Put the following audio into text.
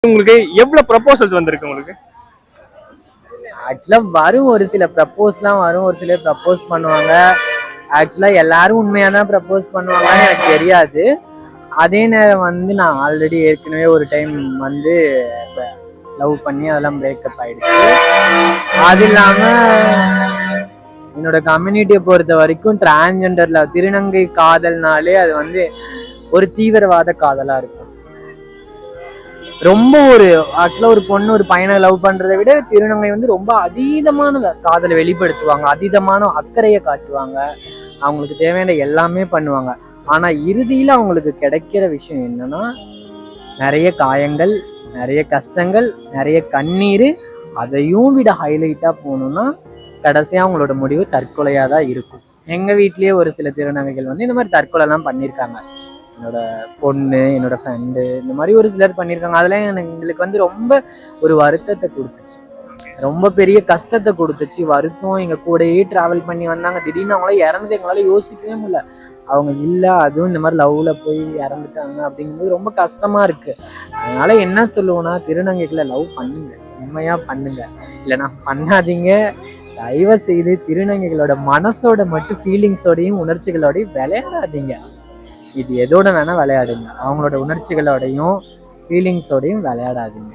உங்களுக்கு எவ்வளவு ப்ரப்போசல்ஸ் வந்திருக்கு உங்களுக்கு? ஆக்சுவலா வரும், ஒரு சில ப்ரப்போஸ்லாம் வரும், ஒரு சிலர் ப்ரப்போஸ் பண்ணுவாங்க. ஆக்சுவலா எல்லாரும் உண்மையா தான் ப்ரப்போஸ் பண்ணுவாங்கன்னு எனக்கு தெரியாது. அதே நேரம் நான் ஆல்ரெடி ஏற்கனவே ஒரு டைம் லவ் பண்ணி அதெல்லாம் பிரேக்கப் ஆயிடுச்சு. அது இல்லாம என்னோட கம்யூனிட்டியை பொறுத்த வரைக்கும் டிரான்ஜெண்டர்ல திருநங்கை காதல்னாலே அது ஒரு தீவிரவாத காதலா இருக்கும். ரொம்ப ஆக்சுவலா ஒரு பொண்ணு ஒரு பையனை லவ் பண்றதை விட திருநங்கை ரொம்ப அதீதமான காதலை வெளிப்படுத்துவாங்க, அதீதமான அக்கறையை காட்டுவாங்க, அவங்களுக்கு தேவையான எல்லாமே பண்ணுவாங்க. ஆனா இறுதியில அவங்களுக்கு கிடைக்கிற விஷயம் என்னன்னா, நிறைய காயங்கள், நிறைய கஷ்டங்கள், நிறைய கண்ணீர். அதையும் விட ஹைலைட்டா போகணும்னா கடைசியா அவங்களோட முடிவு தற்கொலையா தான் இருக்கும். எங்க வீட்லயே ஒரு சில திருநங்கைகள் இந்த மாதிரி தற்கொலை எல்லாம் பண்ணியிருக்காங்க. என்னோட பொண்ணு, என்னோட ஃப்ரெண்டு, இந்த மாதிரி ஒரு சிலர் பண்ணியிருக்காங்க. அதெல்லாம் எங்களுக்கு ரொம்ப ஒரு வருத்தத்தை கொடுத்துச்சு, ரொம்ப பெரிய கஷ்டத்தை கொடுத்துச்சு, வருத்தம். எங்க கூடயே டிராவல் பண்ணி வந்தாங்க, திடீர்னு அவங்கள இறந்து எங்களால யோசிக்கவே முடியல. அவங்க இல்லை, அதுவும் இந்த மாதிரி லவ்ல போய் இறந்துட்டாங்க அப்படிங்கும்போது ரொம்ப கஷ்டமா இருக்கு. அதனால என்ன சொல்லுவோம்னா, திருநங்கைகளை லவ் பண்ணுங்க, உண்மையா பண்ணுங்க, இல்லைன்னா பண்ணாதீங்க. தயவு செய்து திருநங்கைகளோட மனசோட மட்டும் ஃபீலிங்ஸோடையும் உணர்ச்சிகளோடையும் விளையாடாதீங்க. இது எதோட வேணா விளையாடுங்க, அவங்களோட உணர்ச்சிகளோடையும் ஃபீலிங்ஸோடையும் விளையாடாதீங்க.